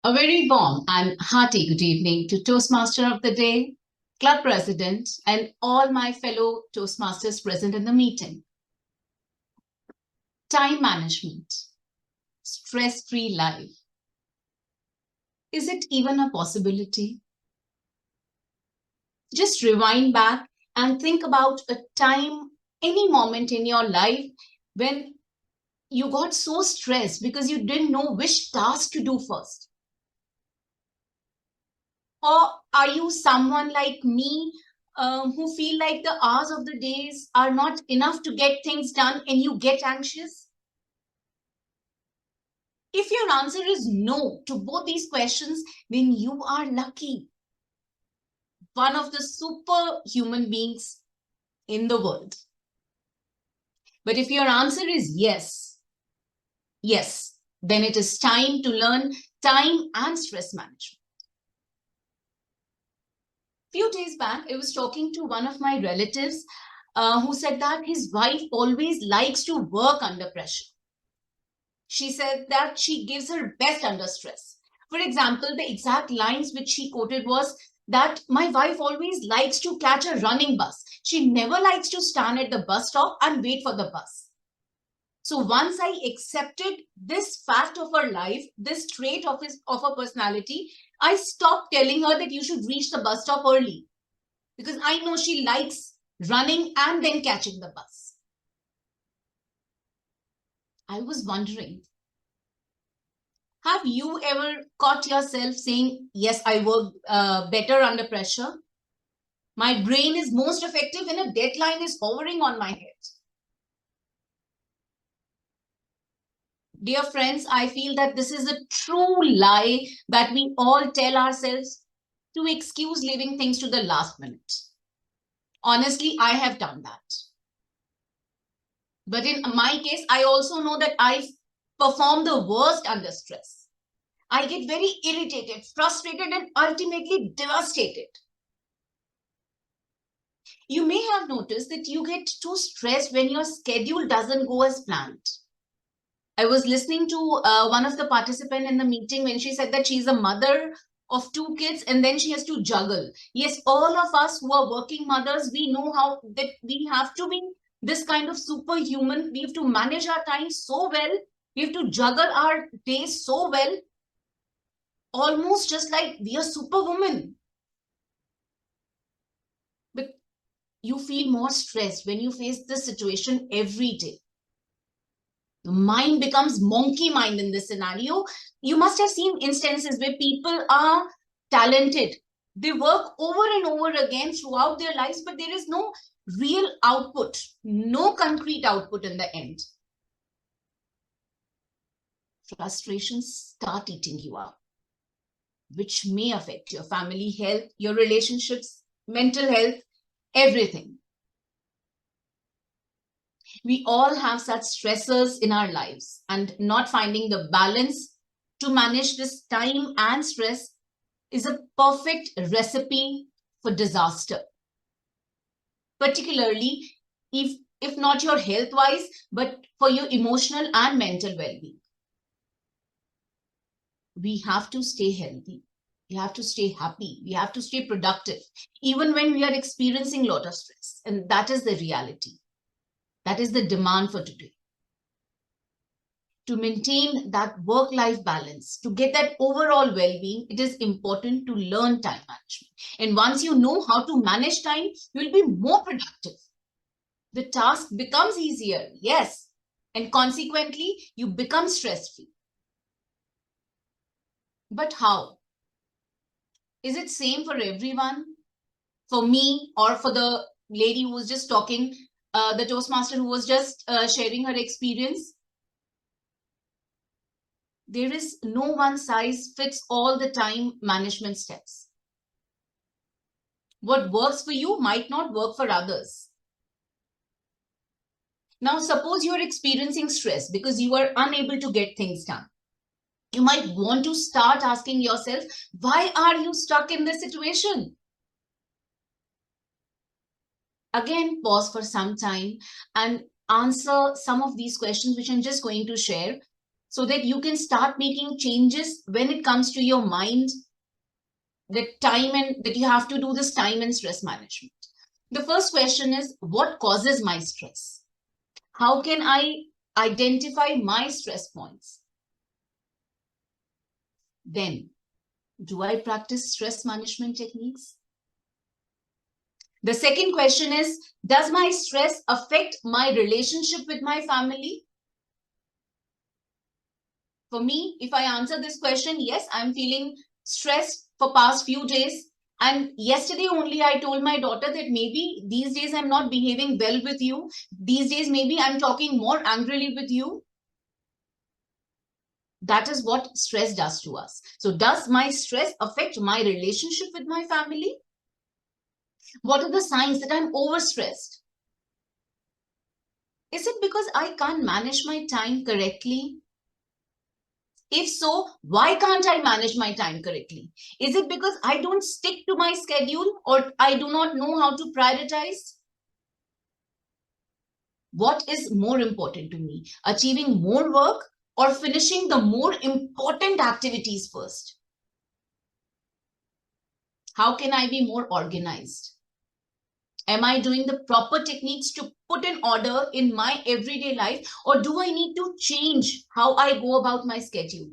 A very warm and hearty good evening to Toastmaster of the Day, Club President, and all my fellow Toastmasters present in the meeting. Time management, stress-free life. Is it even a possibility? Just rewind back and think about a time, any moment in your life when you got so stressed because you didn't know which task to do first. Or are you someone like me who feel like the hours of the days are not enough to get things done and you get anxious? If your answer is no to both these questions, then you are lucky. One of the superhuman beings in the world. But if your answer is yes, then it is time to learn time and stress management. Few days back, I was talking to one of my relatives who said that his wife always likes to work under pressure. She said that she gives her best under stress. For example, the exact lines which she quoted was that my wife always likes to catch a running bus. She never likes to stand at the bus stop and wait for the bus. So once I accepted this fact of her life, this trait of her personality, I stopped telling her that you should reach the bus stop early because I know she likes running and then catching the bus. I was wondering, have you ever caught yourself saying, yes, I work better under pressure? My brain is most effective when a deadline is hovering on my head. Dear friends, I feel that this is a true lie that we all tell ourselves to excuse leaving things to the last minute. Honestly, I have done that. But in my case, I also know that I perform the worst under stress. I get very irritated, frustrated, and ultimately devastated. You may have noticed that you get too stressed when your schedule doesn't go as planned. I was listening to one of the participants in the meeting when she said that she's a mother of 2 kids and then she has to juggle. Yes, all of us who are working mothers, we know how that we have to be this kind of superhuman. We have to manage our time so well. We have to juggle our days so well. Almost just like we are superwoman. But you feel more stressed when you face this situation every day. The mind becomes monkey mind in this scenario. You must have seen instances where people are talented. They work over and over again throughout their lives, but there is no real output, no concrete output in the end. Frustrations start eating you up, which may affect your family health, your relationships, mental health, everything. We all have such stressors in our lives, and not finding the balance to manage this time and stress is a perfect recipe for disaster. Particularly if not your health wise, but for your emotional and mental well-being. We have to stay healthy. We have to stay happy. We have to stay productive, even when we are experiencing a lot of stress. And that is the reality. That is the demand for today. To maintain that work-life balance, to get that overall well-being, it is important to learn time management. And once you know how to manage time, you will be more productive. The task becomes easier, yes, and consequently, you become stress-free. But how? Is it same for everyone? For me, or for the lady who was just talking, the Toastmaster who was just sharing her experience? There is no one size fits all the time management steps. What works for you might not work for others. Now, suppose you're experiencing stress because you are unable to get things done. You might want to start asking yourself, why are you stuck in this situation? Again, pause for some time and answer some of these questions, which I'm just going to share, so that you can start making changes when it comes to your mind, the time, and that you have to do this time and stress management. The first question is, what causes my stress? How can I identify my stress points? Then, do I practice stress management techniques? The second question is, does my stress affect my relationship with my family? For me, if I answer this question, yes, I'm feeling stressed for past few days. And yesterday only I told my daughter that maybe these days I'm not behaving well with you. These days maybe I'm talking more angrily with you. That is what stress does to us. So does my stress affect my relationship with my family? What are the signs that I'm overstressed? Is it because I can't manage my time correctly? If so, why can't I manage my time correctly? Is it because I don't stick to my schedule or I do not know how to prioritize? What is more important to me? Achieving more work or finishing the more important activities first? How can I be more organized? Am I doing the proper techniques to put in order in my everyday life, or do I need to change how I go about my schedule?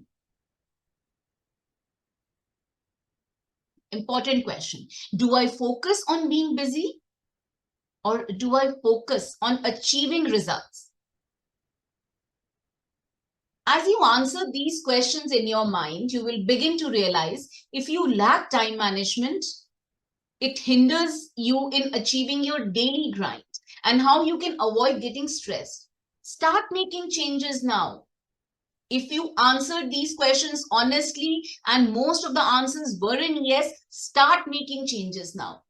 Important question. Do I focus on being busy, or do I focus on achieving results? As you answer these questions in your mind, you will begin to realize if you lack time management, it hinders you in achieving your daily grind, and how you can avoid getting stressed. Start making changes now. If you answered these questions honestly and most of the answers were in yes, start making changes now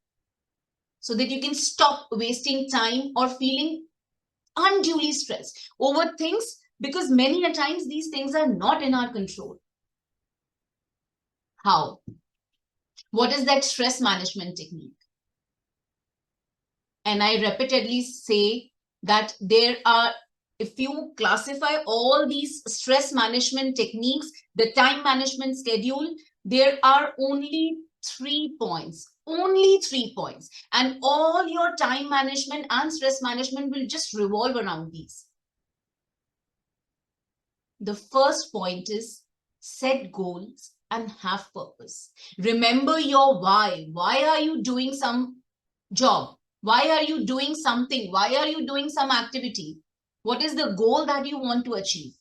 so that you can stop wasting time or feeling unduly stressed over things, because many a times these things are not in our control. How? What is that stress management technique? And I repeatedly say that there are, if you classify all these stress management techniques, the time management schedule, there are only 3 points, only 3 points. And all your time management and stress management will just revolve around these. The first point is set goals and have purpose. Remember your why. Why are you doing some job? Why are you doing something? Why are you doing some activity? What is the goal that you want to achieve?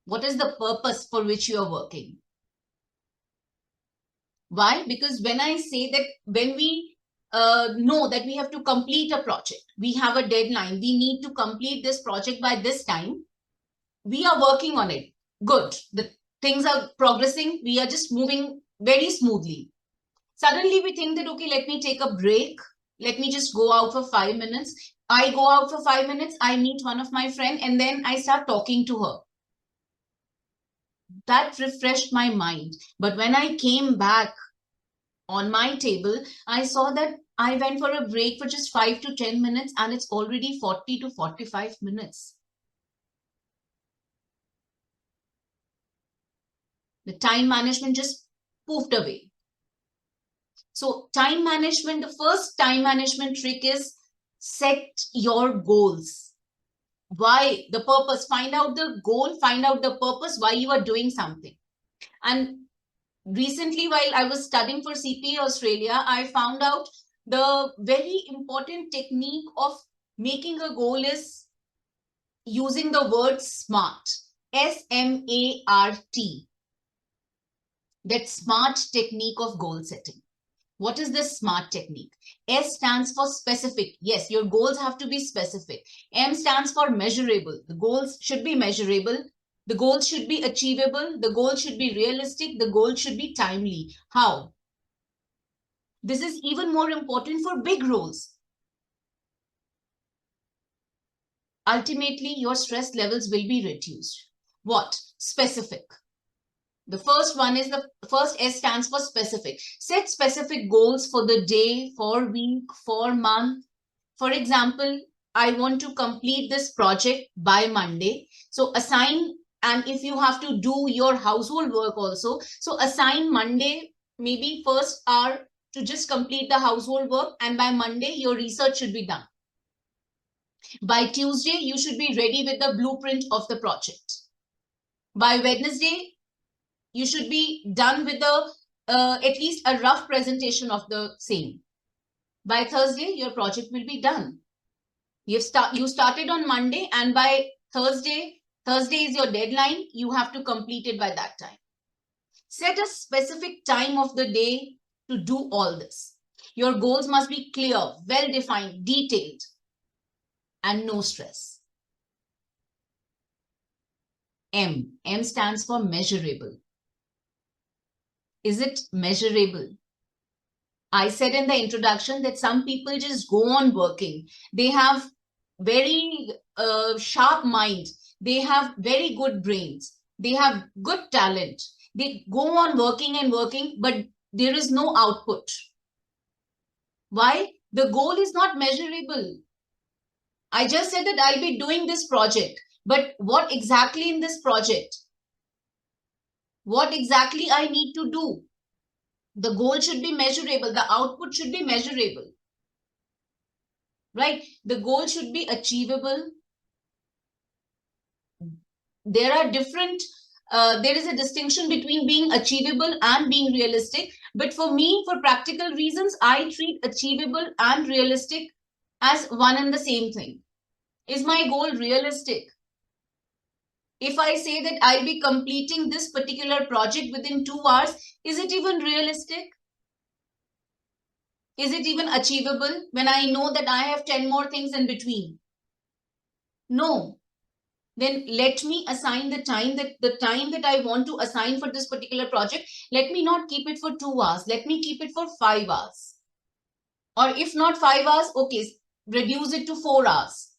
What is the purpose for which you are working? Why? Because when I say that, when we know that we have to complete a project, we have a deadline, we need to complete this project by this time, we are working on it. Good. The things are progressing. We are just moving very smoothly. Suddenly we think that, okay, let me take a break. Let me just go out for 5 minutes. I go out for 5 minutes. I meet one of my friends and then I start talking to her. That refreshed my mind. But when I came back on my table, I saw that I went for a break for just 5 to 10 minutes and it's already 40 to 45 minutes. The time management just poofed away. So time management, the first time management trick is set your goals. Why? The purpose. Find out the goal, find out the purpose, why you are doing something. And recently, while I was studying for CPA Australia, I found out the very important technique of making a goal is using the word SMART. SMART. That SMART technique of goal setting. What is this SMART technique? S stands for specific. Yes, your goals have to be specific. M stands for measurable. The goals should be measurable. The goals should be achievable. The goal should be realistic. The goal should be timely. How? This is even more important for big goals. Ultimately, your stress levels will be reduced. What? Specific. The first one is, the first S stands for specific. Set specific goals for the day, for week, for month. For example, I want to complete this project by Monday. So assign and if you have to do your household work also, so assign Monday maybe first hour to just complete the household work, and by Monday your research should be done. By Tuesday you should be ready with the blueprint of the project. By Wednesday you should be done with the at least a rough presentation of the same. By Thursday your project will be done. You started on Monday, and by Thursday is your deadline. You have to complete it by that time. Set a specific time of the day to do all this. Your goals must be clear, well defined, detailed, and no stress. M stands for measurable. Is it measurable? I said in the introduction that some people just go on working. They have very sharp minds. They have very good brains. They have good talent. They go on working and working, but there is no output. Why? The goal is not measurable. I just said that I'll be doing this project, but what exactly in this project? What exactly I need to do? The goal should be measurable. The output should be measurable. Right? The goal should be achievable. There are different, there is a distinction between being achievable and being realistic. But for me, for practical reasons, I treat achievable and realistic as one and the same thing. Is my goal realistic? If I say that I'll be completing this particular project within 2 hours, is it even realistic? Is it even achievable when I know that I have 10 more things in between? No. Then let me assign the time that I want to assign for this particular project. Let me not keep it for 2 hours. Let me keep it for 5 hours. Or if not 5 hours, okay, reduce it to 4 hours.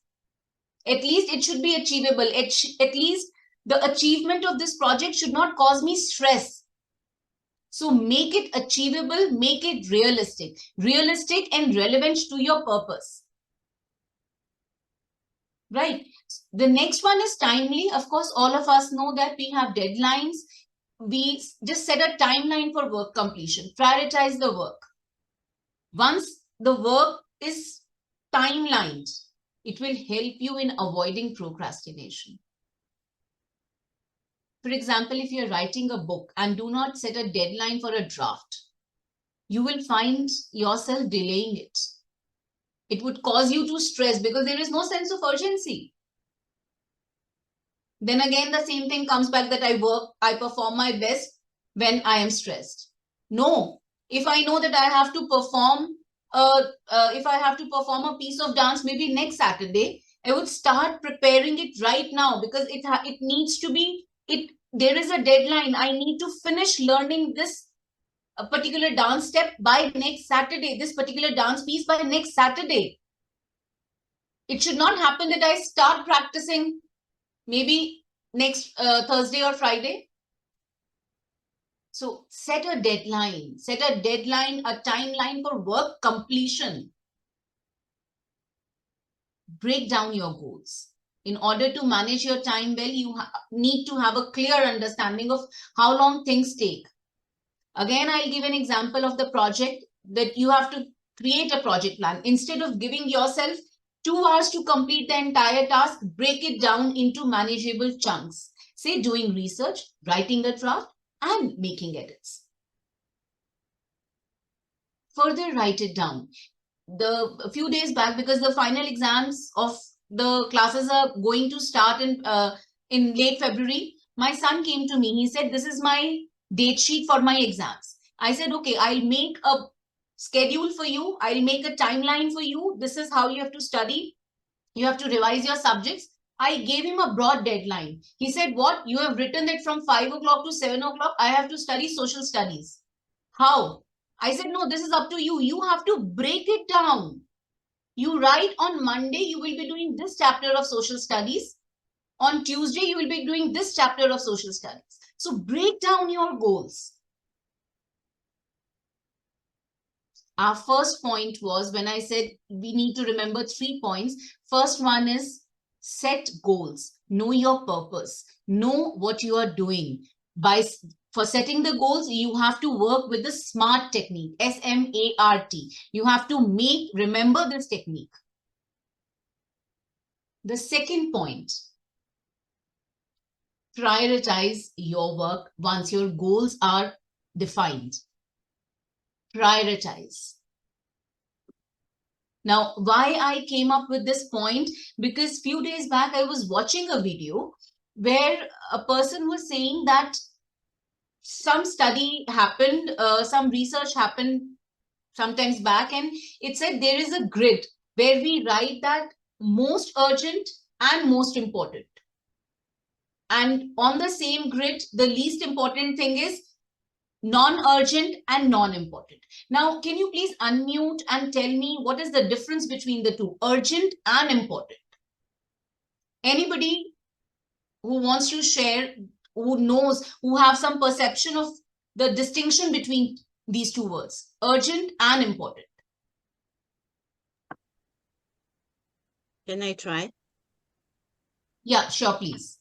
At least it should be achievable. At least the achievement of this project should not cause me stress. So make it achievable, make it realistic and relevant to your purpose. Right. The next one is timely. Of course, all of us know that we have deadlines. We just set a timeline for work completion. Prioritize the work. Once the work is timelined, it will help you in avoiding procrastination. For example, if you're writing a book and do not set a deadline for a draft, you will find yourself delaying it. It would cause you to stress because there is no sense of urgency. Then again, the same thing comes back that I perform my best when I am stressed. No, if I know that I have to perform, if I have to perform a piece of dance maybe next Saturday, I would start preparing it right now because it needs to be, there is a deadline. I need to finish learning this a particular dance step by next Saturday, this particular dance piece by next Saturday. It should not happen that I start practicing maybe next Thursday or Friday. So set a deadline, a timeline for work completion. Break down your goals. In order to manage your time well, you need to have a clear understanding of how long things take. Again, I'll give an example of the project that you have to create a project plan. Instead of giving yourself 2 hours to complete the entire task, break it down into manageable chunks. Say doing research, writing a draft, and making edits. Further write it down. A few days back, because the final exams of the classes are going to start in late February, my son came to me. He said, this is my date sheet for my exams. I said, okay, I'll make a schedule for you. I'll make a timeline for you. This is how you have to study. You have to revise your subjects. I gave him a broad deadline. He said, what? You have written that from 5 o'clock to 7 o'clock, I have to study social studies. How? I said, no, this is up to you. You have to break it down. You write on Monday, you will be doing this chapter of social studies. On Tuesday, you will be doing this chapter of social studies. So break down your goals. Our first point was when I said we need to remember 3 points. First one is Set goals, know your purpose, know what you are doing. For setting the goals, you have to work with the SMART technique, SMART. You have to remember this technique. The second point, prioritize your work once your goals are defined. Prioritize. Now, why I came up with this point, because few days back I was watching a video where a person was saying that some study happened, some research happened sometimes back, and it said there is a grid where we write that most urgent and most important. And on the same grid, the least important thing is non-urgent and non-important. Now, can you please unmute and tell me what is the difference between the two, urgent and important? Anybody who wants to share, who knows, who have some perception of the distinction between these two words, urgent and important? Can I try? Yeah, sure, please.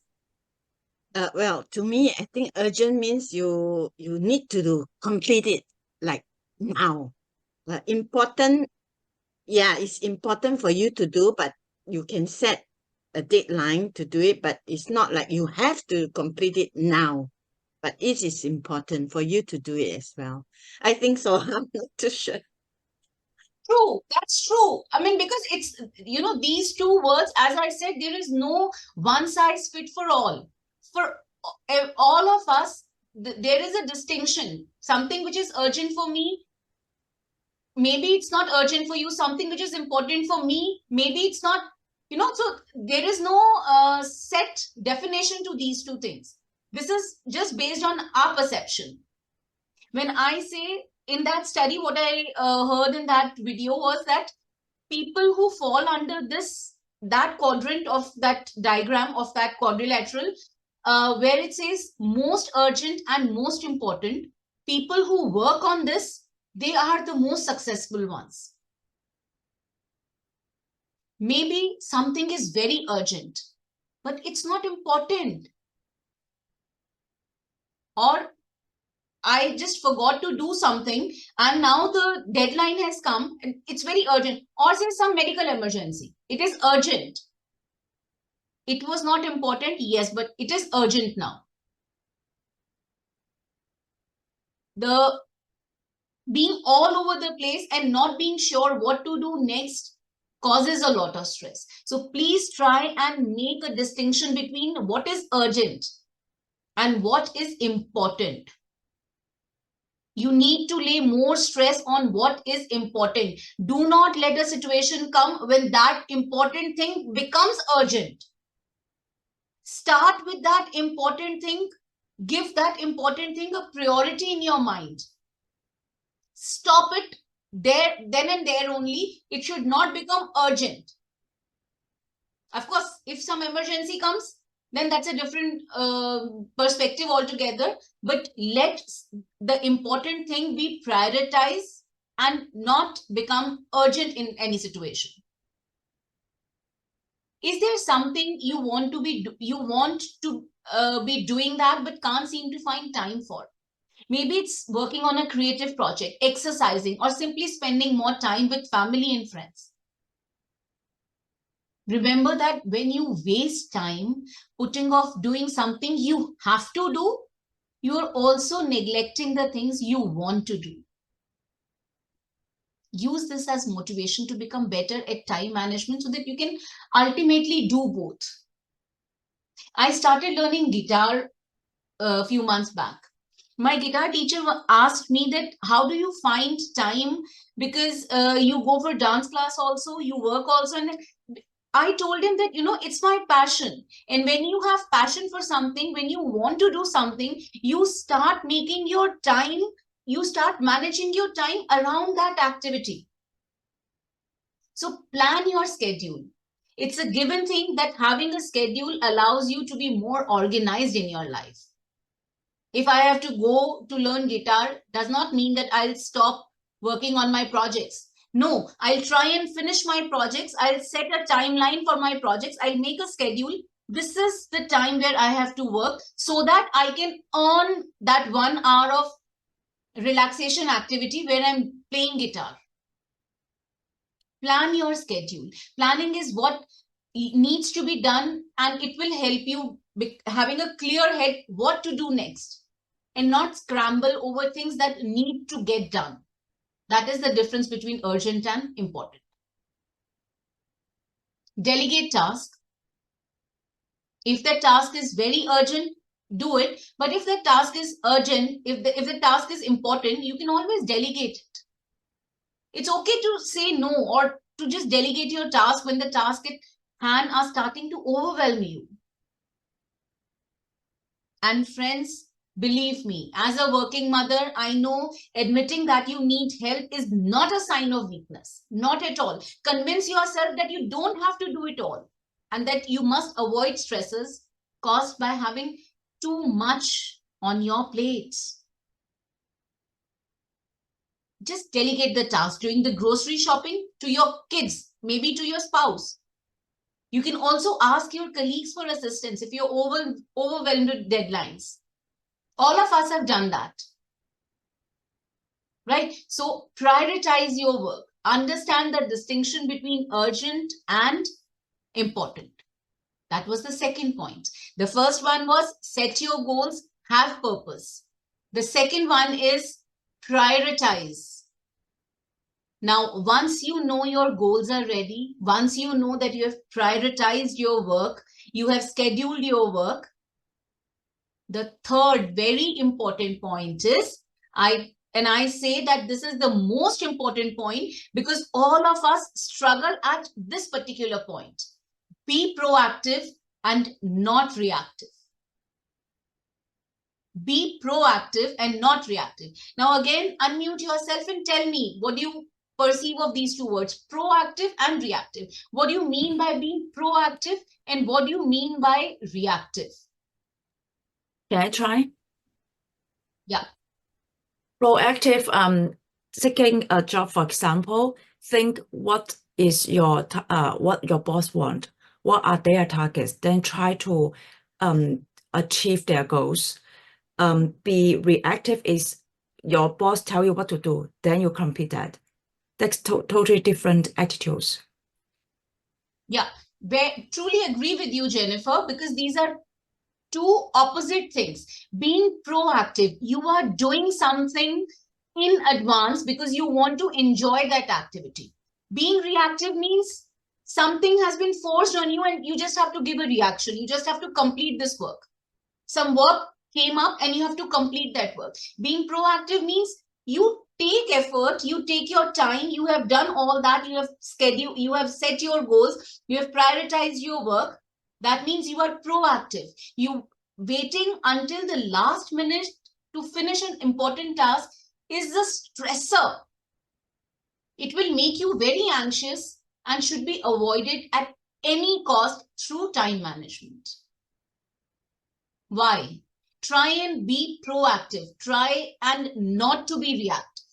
Well, to me, I think urgent means you need to complete it like now. Important, yeah, it's important for you to do, but you can set a deadline to do it, but it's not like you have to complete it now. But it is important for you to do it as well. I think so. I'm not too sure. True, that's true. I mean, because it's, these two words, as I said, there is no one size fit for all. For all of us, there is a distinction. Something which is urgent for me, maybe it's not urgent for you. Something which is important for me, maybe it's not, so there is no set definition to these two things. This is just based on our perception. When I say in that study, what I heard in that video was that people who fall under that quadrant of that diagram of that quadrilateral, where it says most urgent and most important, people who work on this, they are the most successful ones. Maybe something is very urgent, but it's not important. Or I just forgot to do something and now the deadline has come and it's very urgent. Or say some medical emergency. It is urgent. It was not important, yes, but it is urgent now. The being all over the place and not being sure what to do next causes a lot of stress. So please try and make a distinction between what is urgent and what is important. You need to lay more stress on what is important. Do not let a situation come when that important thing becomes urgent. Start with that important thing. Give that important thing a priority in your mind. Stop it there, then and there only. It should not become urgent. Of course, if some emergency comes, then that's a different perspective altogether. But let the important thing be prioritized and not become urgent in any situation. Is there something you want to be doing that but can't seem to find time for? Maybe it's working on a creative project, exercising, or simply spending more time with family and friends. Remember that when you waste time putting off doing something you have to do, you are also neglecting the things you want to do. Use this as motivation to become better at time management so that you can ultimately do both. I started learning guitar a few months back. My guitar teacher asked me that how do you find time, because you go for dance class also, you work also, and I told him that, it's my passion. And when you have passion for something, when you want to do something, you start making your time, you start managing your time around that activity. So plan your schedule. It's a given thing that having a schedule allows you to be more organized in your life. If I have to go to learn guitar, does not mean that I'll stop working on my projects. No, I'll try and finish my projects. I'll set a timeline for my projects. I'll make a schedule. This is the time where I have to work so that I can earn that 1 hour of relaxation activity where I'm playing guitar. Plan your schedule. Planning is what needs to be done, and it will help you having a clear head what to do next and not scramble over things that need to get done. That is the difference between urgent and important. Delegate task. If the task is very urgent, do it. But if the task is urgent, if the task is important, you can always delegate it. It's okay to say no or to just delegate your task when the task at hand are starting to overwhelm you. And friends, believe me, as a working mother, I know admitting that you need help is not a sign of weakness. Not at all. Convince yourself that you don't have to do it all and that you must avoid stresses caused by having too much on your plate. Just delegate the task. Doing the grocery shopping to your kids, maybe to your spouse. You can also ask your colleagues for assistance if you're overwhelmed with deadlines. All of us have done that, right? So prioritize your work. Understand the distinction between urgent and important. That was the second point. The first one was set your goals, have purpose. The second one is prioritize. Now, once you know your goals are ready, once you know that you have prioritized your work, you have scheduled your work, the third very important point is, I say that this is the most important point because all of us struggle at this particular point. Be proactive and not reactive. Be proactive and not reactive. Now again, unmute yourself and tell me what do you perceive of these two words, proactive and reactive. What do you mean by being proactive and what do you mean by reactive? Can I try? Yeah. Proactive, taking a job, for example, think what is your what your boss want, what are their targets, then try to achieve their goals. Be reactive is your boss tell you what to do, then you complete that. That's totally different attitudes. Yeah, truly agree with you, Jennifer, because these are two opposite things. Being proactive, you are doing something in advance because you want to enjoy that activity. Being reactive means something has been forced on you and you just have to give a reaction. You just have to complete this work. Some work came up and you have to complete that work. Being proactive means you take effort, you take your time, you have done all that, you have scheduled, you have set your goals, you have prioritized your work. That means you are proactive. You waiting until the last minute to finish an important task is a stressor. It will make you very anxious and should be avoided at any cost through time management. Why? Try and be proactive. Try and not to be reactive.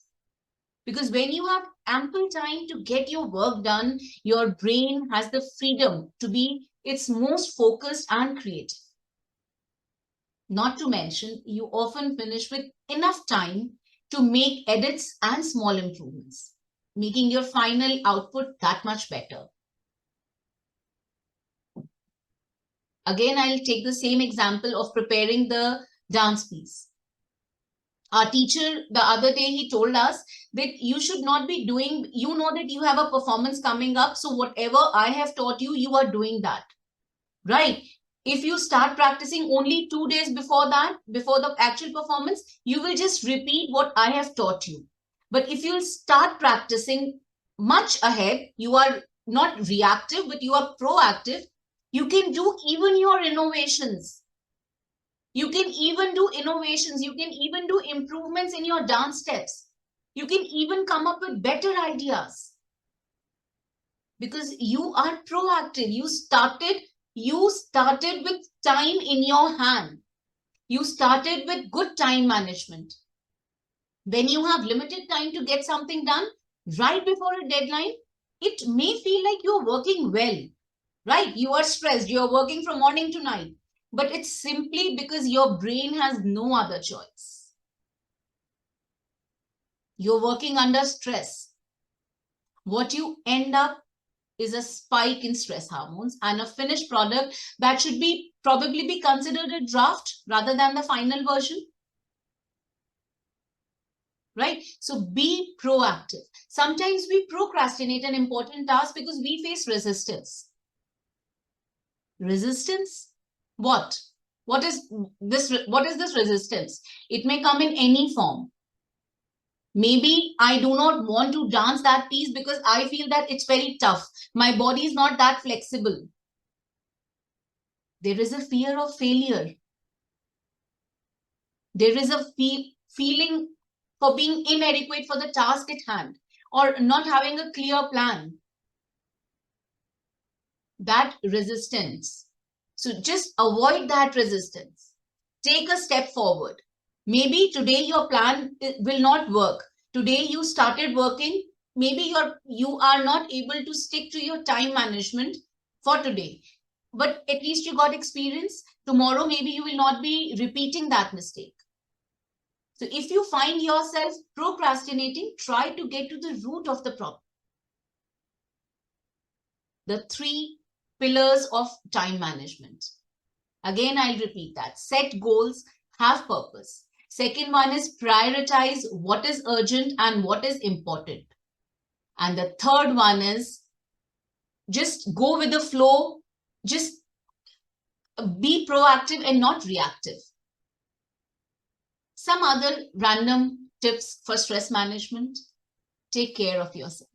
Because when you have ample time to get your work done, your brain has the freedom to be its most focused and creative. Not to mention, you often finish with enough time to make edits and small improvements, making your final output that much better. Again, I'll take the same example of preparing the dance piece. Our teacher, the other day, he told us that you should not be doing, you know that you have a performance coming up, so whatever I have taught you, you are doing that, right? If you start practicing only 2 days before that, before the actual performance, you will just repeat what I have taught you. But if you start practicing much ahead, you are not reactive, but you are proactive, you can do even your innovations. You can even do innovations. You can even do improvements in your dance steps. You can even come up with better ideas because you are proactive. You started with time in your hand. You started with good time management. When you have limited time to get something done, right before a deadline, it may feel like you're working well, right? You are stressed, you're working from morning to night, but it's simply because your brain has no other choice. You're working under stress. What you end up is a spike in stress hormones and a finished product that should be probably be considered a draft rather than the final version. Right? So be proactive. Sometimes we procrastinate an important task because we face resistance. Resistance? What? What is this resistance? It may come in any form. Maybe I do not want to dance that piece because I feel that it's very tough. My body is not that flexible. There is a fear of failure. There is a feeling for being inadequate for the task at hand or not having a clear plan. That resistance. So just avoid that resistance. Take a step forward. Maybe today your plan will not work. Today you started working. Maybe you are not able to stick to your time management for today. But at least you got experience. Tomorrow, maybe you will not be repeating that mistake. So if you find yourself procrastinating, try to get to the root of the problem. The 3 pillars of time management. Again, I'll repeat that. Set goals, have purpose. Second one is prioritize what is urgent and what is important. And the third one is just go with the flow, just be proactive and not reactive. Some other random tips for stress management. Take care of yourself.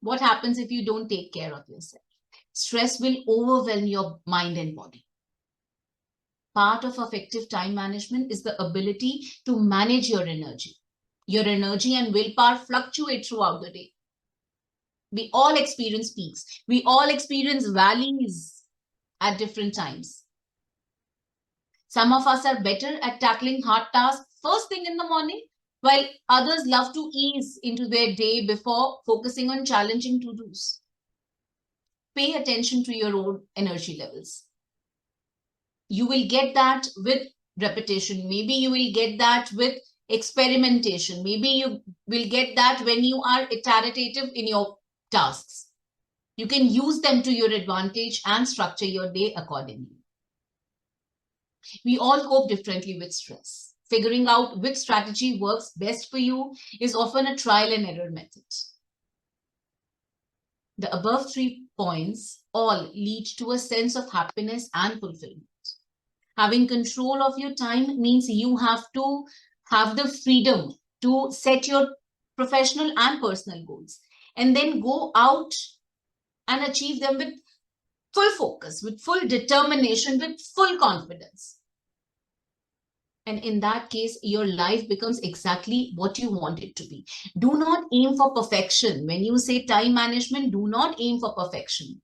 What happens if you don't take care of yourself? Stress will overwhelm your mind and body. Part of effective time management is the ability to manage your energy. Your energy and willpower fluctuate throughout the day. We all experience peaks. We all experience valleys at different times. Some of us are better at tackling hard tasks first thing in the morning, while others love to ease into their day before focusing on challenging to-dos. Pay attention to your own energy levels. You will get that with repetition. Maybe you will get that with experimentation. Maybe you will get that when you are iterative in your tasks. You can use them to your advantage and structure your day accordingly. We all cope differently with stress. Figuring out which strategy works best for you is often a trial and error method. The above 3 points all lead to a sense of happiness and fulfillment. Having control of your time means you have to have the freedom to set your professional and personal goals and then go out and achieve them with full focus, with full determination, with full confidence. And in that case, your life becomes exactly what you want it to be. Do not aim for perfection. When you say time management, do not aim for perfection.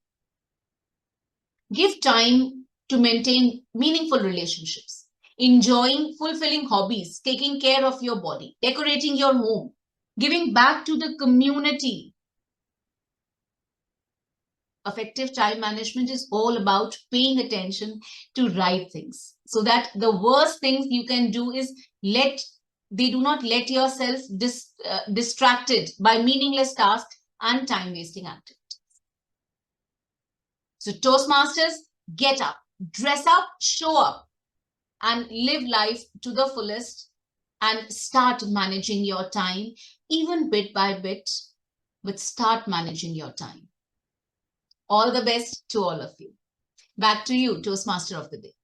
Give time to maintain meaningful relationships, enjoying fulfilling hobbies, taking care of your body, decorating your home, giving back to the community. Effective time management is all about paying attention to right things, so that the worst things you can do is do not let yourself distracted by meaningless tasks and time-wasting activities. So Toastmasters, get up, dress up, show up, and live life to the fullest and start managing your time, even bit by bit, but start managing your time. All the best to all of you. Back to you, Toastmaster of the Day.